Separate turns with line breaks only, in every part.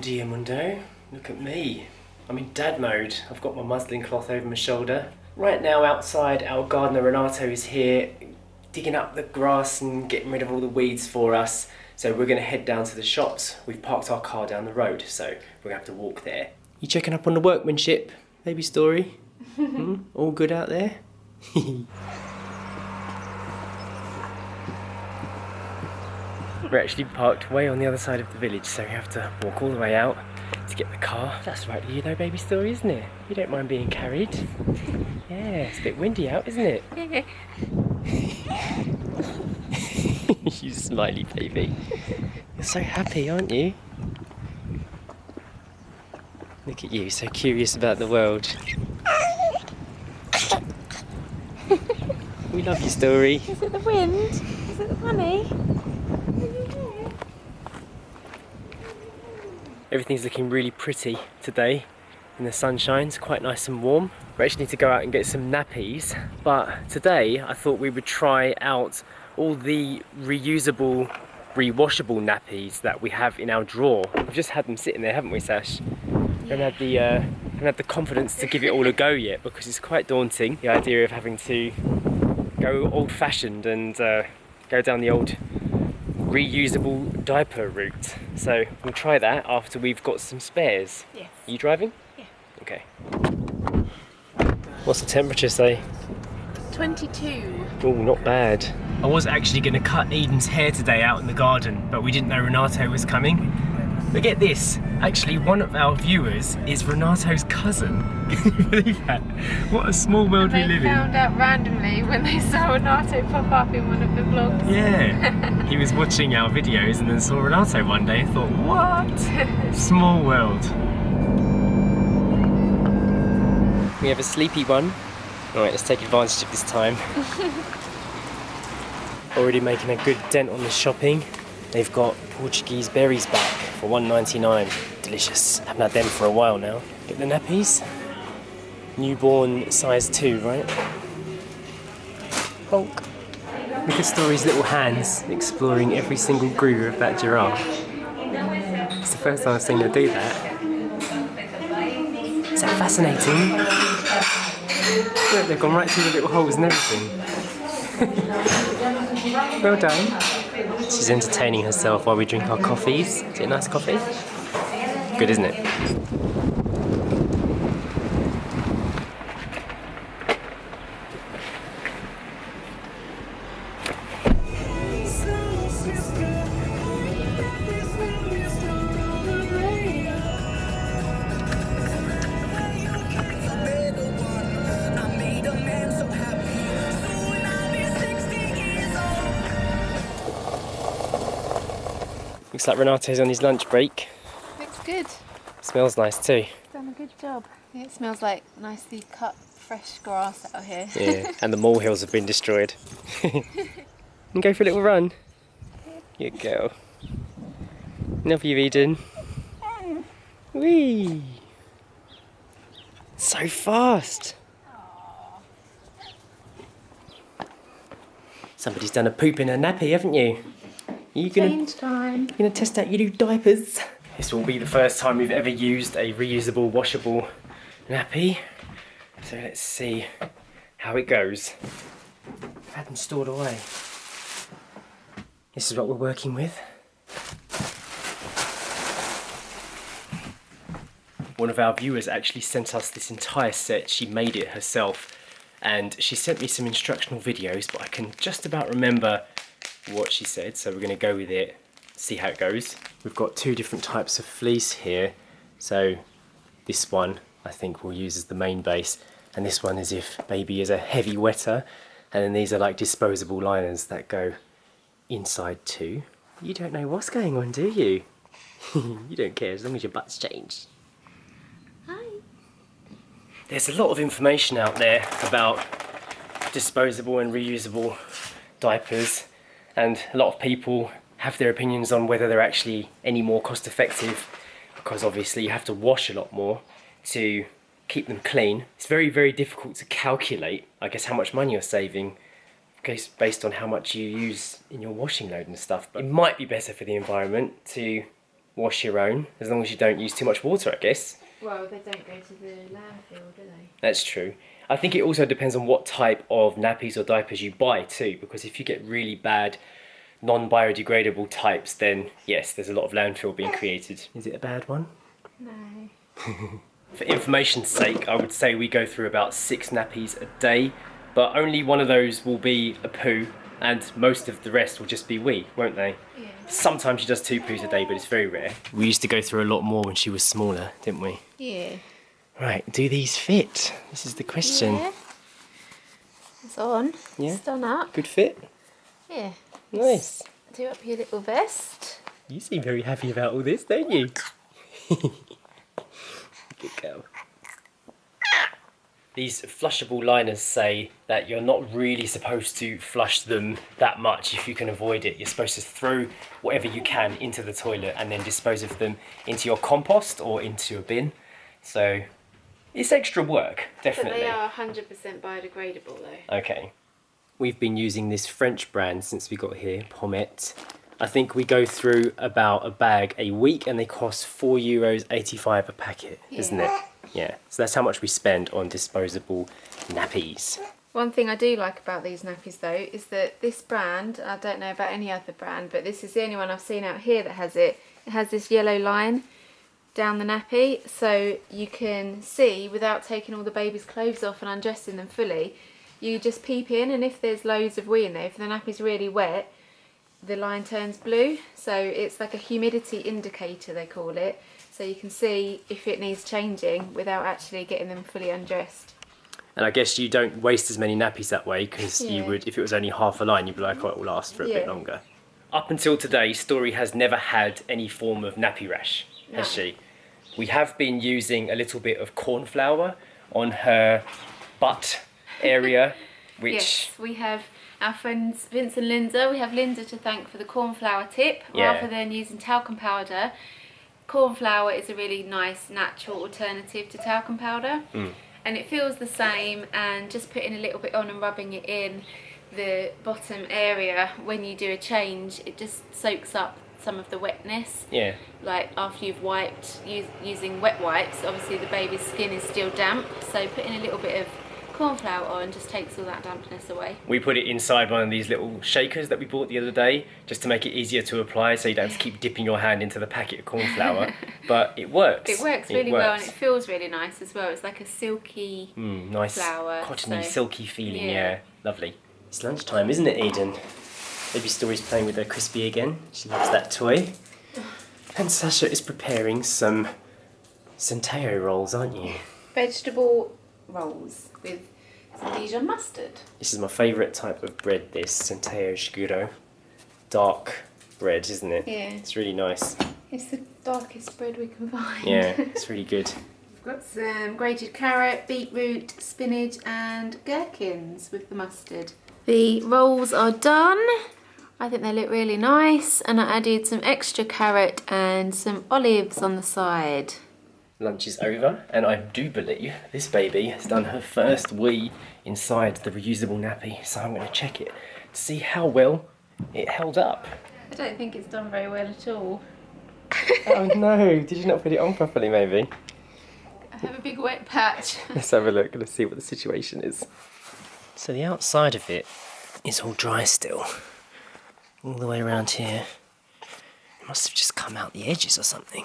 Dia Mundo, look at me. I'm in dad mode. I've got my muslin cloth over my shoulder. Right now outside, our gardener Renato is here digging up the grass and getting rid of all the weeds for us. So we're going to head down to the shops. We've parked our car down the road, so we're going to have to walk there. You checking up on the workmanship, baby Story? All good out there? We're actually parked way on the other side of the village, so we have to walk all the way out to get the car. That's right, you know, baby Story, isn't it? You don't mind being carried. Yeah, it's a bit windy out, isn't it? You smiley baby. You're so happy, aren't you? Look at you, so curious about the world. We love you, Story.
Is it the wind? Is it the honey?
Everything's looking really pretty today in the sunshine. It's quite nice and warm. We actually need to go out and get some nappies, but today I thought we would try out all the reusable, rewashable nappies that we have in our drawer. We've just had them sitting there, haven't we, Sash? We haven't had the confidence to give it all a go yet, because it's quite daunting, the idea of having to go old-fashioned and go down the old reusable diaper route. So we'll try that after we've got some spares.
Yes.
Are you driving?
Yeah.
Okay. What's the temperature say?
22.
Oh, not bad. I was actually going to cut Eden's hair today out in the garden, but we didn't know Renato was coming. But get this, actually one of our viewers is Renato's cousin. Can you believe that? What a small world we live in.
They found out randomly when they saw Renato pop up in one of the vlogs.
Yeah, he was watching our videos and then saw Renato one day and thought, what? Small world. We have a sleepy one. Alright, let's take advantage of this time. Already making a good dent on the shopping. They've got Portuguese berries back for $1.99. Delicious. Haven't had them for a while now. Get the nappies. Newborn size 2, right? Bonk. Look at Story's little hands exploring every single groove of that giraffe. It's the first time I've seen her do that. Is that fascinating? Look, they've gone right through the little holes and everything. Well done. She's entertaining herself while we drink our coffees. Is it a nice coffee? Good, isn't it? Looks like Renato's on his lunch break.
Looks good.
Smells nice too.
Done a good job. It smells like nicely cut fresh grass out here.
Yeah, and the molehills have been destroyed. And go for a little run. Good girl. Love you, Eden. Whee! So fast. Somebody's done a poop in a nappy, haven't you? You're gonna test out your new diapers. This will be the first time we've ever used a reusable, washable nappy. So let's see how it goes. I've had them stored away. This is what we're working with. One of our viewers actually sent us this entire set. She made it herself. And she sent me some instructional videos, but I can just about remember what she said, so we're going to go with it, see how it goes. We've got 2 different types of fleece here, so this one I think we'll use as the main base, and this one is if baby is a heavy wetter, and then these are like disposable liners that go inside too. You don't know what's going on, do you? You don't care as long as your butt's changed.
Hi.
There's a lot of information out there about disposable and reusable diapers, and a lot of people have their opinions on whether they're actually any more cost effective, because obviously you have to wash a lot more to keep them clean. It's very, very difficult to calculate, I guess, how much money you're saving based on how much you use in your washing load and stuff. But it might be better for the environment to wash your own, as long as you don't use too much water, I guess.
Well, they don't go to the landfill, do they?
That's true. I think it also depends on what type of nappies or diapers you buy too, because if you get really bad non-biodegradable types, then yes, there's a lot of landfill being created. Is it a bad one?
No.
For information's sake, I would say we go through about 6 nappies a day, but only one of those will be a poo, and most of the rest will just be wee, won't they?
Yeah.
Sometimes she does 2 poos a day, but it's very rare. We used to go through a lot more when she was smaller, didn't we?
Yeah.
Right, do these fit? This is the question.
Yeah. It's on.
Yeah.
It's done up.
Good fit?
Yeah.
Nice.
Do up your little vest.
You seem very happy about all this, don't you? Good girl. These flushable liners say that you're not really supposed to flush them that much if you can avoid it. You're supposed to throw whatever you can into the toilet and then dispose of them into your compost or into a bin. So it's extra work, definitely.
But they are 100% biodegradable though.
Okay. We've been using this French brand since we got here, Pommet. I think we go through about a bag a week and they cost €4.85 a packet, isn't it? Yeah, so that's how much we spend on disposable nappies.
One thing I do like about these nappies though is that this brand, I don't know about any other brand, but this is the only one I've seen out here that has it. It has this yellow line down the nappy, so you can see without taking all the baby's clothes off and undressing them fully. You just peep in, and if there's loads of wee in there, if the nappy's really wet, the line turns blue. So it's like a humidity indicator, they call it. So you can see if it needs changing without actually getting them fully undressed.
And I guess you don't waste as many nappies that way, because you
Yeah.
would, if it was only half a line, you'd be like, oh, it will last for a bit
Yeah.
longer. Up until today, Story has never had any form of nappy rash, has she? We have been using a little bit of corn flour on her butt area, which...
Yes, we have our friends Vince and Linda. We have Linda to thank for the corn flour tip.
Yeah.
Rather than using talcum powder, corn flour is a really nice natural alternative to talcum powder. And it feels the same, and just putting a little bit on and rubbing it in the bottom area when you do a change, it just soaks up some of the wetness.
Yeah.
Like after you've wiped using wet wipes, obviously the baby's skin is still damp, so putting a little bit of corn flour on just takes all that dampness away.
We put it inside one of these little shakers that we bought the other day, just to make it easier to apply, so you don't have to keep dipping your hand into the packet of corn flour. But it works.
It works really well, and it feels really nice as well. It's like a silky
nice
flour.
cottony,
so-
silky feeling,
yeah.
yeah. Lovely. It's lunchtime, isn't it, Eden? Baby Story's playing with her Crispy again. She loves that toy. And Sasha is preparing some Centeo rolls, aren't you?
Vegetable rolls with some Dijon mustard.
This is my favourite type of bread, this Centeo Scuro. Dark bread, isn't it?
Yeah.
It's really nice.
It's the darkest bread we can find.
Yeah, it's really good.
We've got some grated carrot, beetroot, spinach and gherkins with the mustard. The rolls are done. I think they look really nice, and I added some extra carrot and some olives on the side.
Lunch is over, and I do believe this baby has done her first wee inside the reusable nappy, so I'm going to check it to see how well it held up.
I don't think it's done very well at all.
Oh no, did you not put it on properly maybe?
I have a big wet patch.
Let's have a look, let's see what the situation is. So the outside of it is all dry still, all the way around here. It must have just come out the edges or something.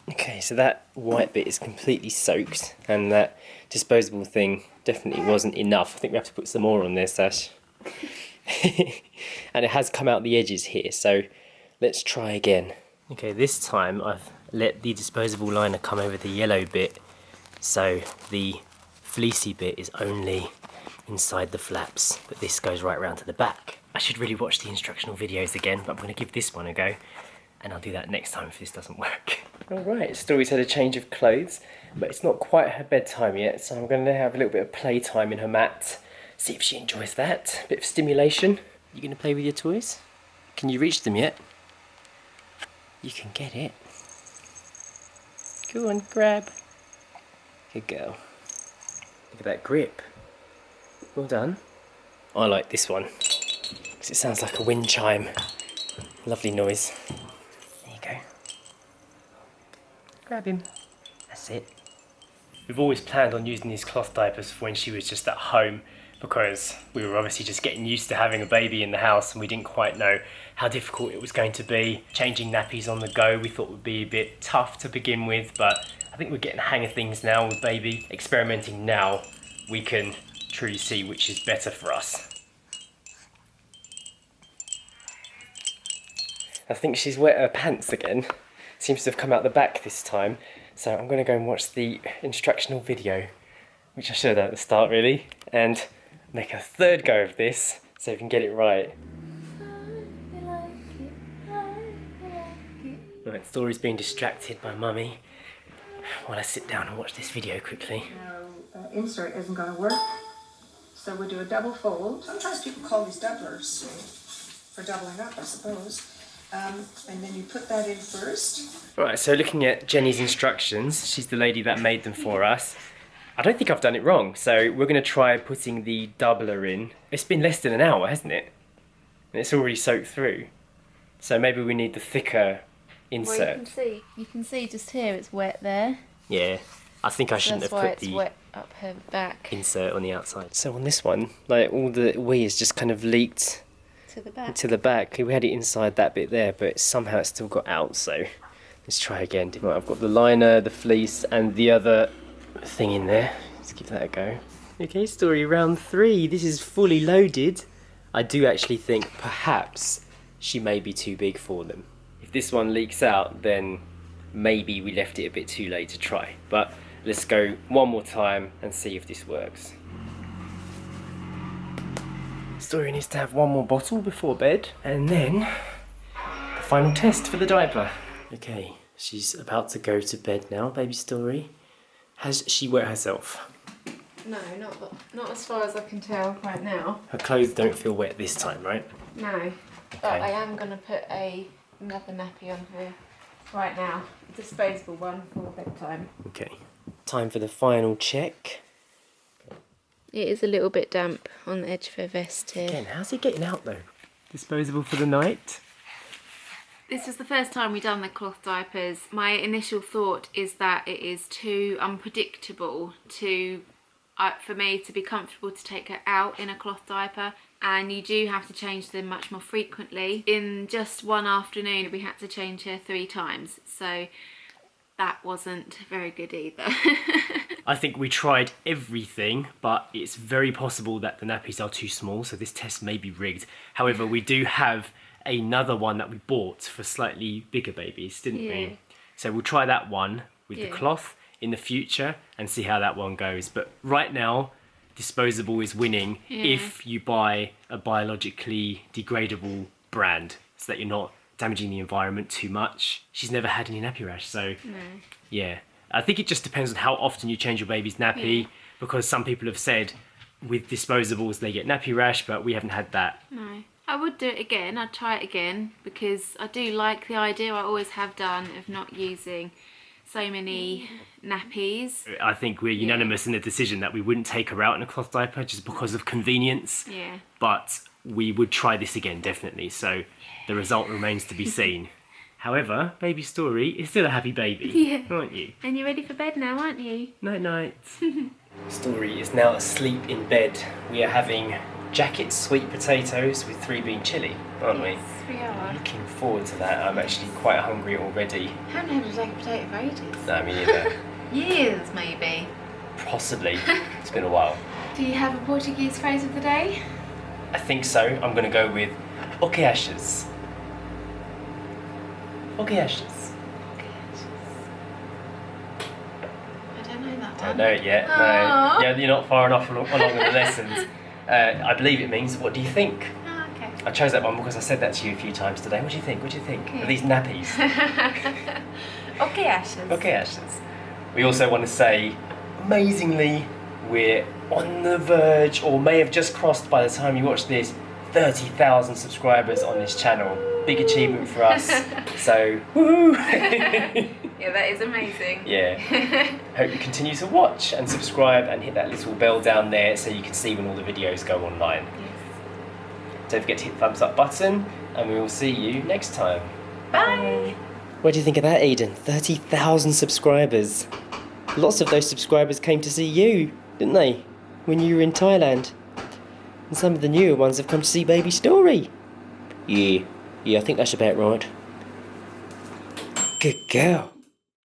Okay, so that white bit is completely soaked, and that disposable thing definitely wasn't enough. I think we have to put some more on there, Sash. And it has come out the edges here, so let's try again. Okay, this time I've let the disposable liner come over the yellow bit, so the fleecy bit is only inside the flaps, but this goes right round to the back. I should really watch the instructional videos again, but I'm going to give this one a go, and I'll do that next time if this doesn't work. Alright, Story's had a change of clothes, but it's not quite her bedtime yet, so I'm going to have a little bit of playtime in her mat. See if she enjoys that. Bit of stimulation. You going to play with your toys? Can you reach them yet? You can get it. Go on, grab. Good girl. Look at that grip. Well done. I like this one, because it sounds like a wind chime. Lovely noise. Grab him. That's it. We've always planned on using these cloth diapers for when she was just at home, because we were obviously just getting used to having a baby in the house and we didn't quite know how difficult it was going to be. Changing nappies on the go we thought would be a bit tough to begin with, but I think we're getting the hang of things now with baby. Experimenting now, we can truly see which is better for us. I think she's wet her pants again. Seems to have come out the back this time. So I'm going to go and watch the instructional video, which I should have at the start really, and make a third go of this so we can get it right. Right, Story's being distracted by Mummy while I sit down and watch this video quickly.
No, insert isn't going to work, so we'll do a double fold. Sometimes people call these doublers for doubling up, I suppose. And then you put that in first.
Right, so looking at Jenny's instructions, she's the lady that made them for us. I don't think I've done it wrong, so we're going to try putting the doubler in. It's been less than an hour, hasn't it? And it's already soaked through. So maybe we need the thicker insert.
Well, you can see just here it's wet there.
Yeah, I think I shouldn't have put the
wet up her back.
insert on the outside. So on this one, like all the wee is just kind of leaked to the back. We had it inside that bit there, but somehow it still got out, so let's try again. Right, I've got the liner, the fleece and the other thing in there. Let's give that a go. Okay, Story, round 3. This is fully loaded. I do actually think perhaps she may be too big for them. If this one leaks out, then maybe we left it a bit too late to try. But let's go one more time and see if this works. Story needs to have one more bottle before bed, and then the final test for the diaper. Okay, she's about to go to bed now, baby Story. Has she wet herself?
No, not as far as I can tell right now.
Her clothes don't feel wet this time, right?
No, but
Okay.
I am going to put another nappy on her right now. A disposable one for bedtime.
Okay, time for the final check.
It is a little bit damp on the edge of her vest here.
Again, how's it getting out though? Disposable for the night?
This is the first time we've done the cloth diapers. My initial thought is that it is too unpredictable for me to be comfortable to take her out in a cloth diaper, and you do have to change them much more frequently. In just one afternoon we had to change her 3 times, so that wasn't very good either.
I think we tried everything, but it's very possible that the nappies are too small, so this test may be rigged. However, we do have another one that we bought for slightly bigger babies, didn't we? So we'll try that one with the cloth in the future and see how that one goes. But right now, disposable is winning if you buy a biologically degradable brand, so that you're not damaging the environment too much. She's never had any nappy rash, so yeah. I think it just depends on how often you change your baby's nappy, because some people have said with disposables they get nappy rash, but we haven't had that.
No. I would do it again. I'd try it again because I do like the idea, I always have done, of not using so many nappies.
I think we're unanimous in the decision that we wouldn't take her out in a cloth diaper just because of convenience.
Yeah.
But we would try this again, definitely. So the result remains to be seen. However, baby Story is still a happy baby, aren't you?
And you're ready for bed now, aren't you?
Night night. Story is now asleep in bed. We are having jacket sweet potatoes with 3 bean chilli, aren't we?
Yes, we are.
Looking forward to that. I'm actually quite hungry already.
I haven't had a jacket potato for ages.
No, me neither.
Years, maybe.
Possibly. It's been a while.
Do you have a Portuguese phrase of the day?
I think so. I'm going to go with o que achas? O que achas?
I don't know that
I
one.
don't know it yet. No.
Aww.
Yeah, you're not far enough along in the lessons. I believe it means, what do you think?
Oh, okay.
I chose that one because I said that to you a few times today. What do you think? What do you think?
Okay.
Are these nappies?
Okay, Ashes.
Okay, Ashes. We also want to say, amazingly, we're on the verge, or may have just crossed by the time you watch this, 30,000 subscribers on this channel. Big achievement for us. So, woohoo!
Yeah, that is amazing.
Yeah. Hope you continue to watch and subscribe and hit that little bell down there so you can see when all the videos go online.
Yes.
Don't forget to hit the thumbs up button, and we will see you next time.
Bye.
What do you think of that, Eden? 30,000 subscribers. Lots of those subscribers came to see you, didn't they? When you were in Thailand. And some of the newer ones have come to see Baby Story. Yeah, I think that's about right. Good girl.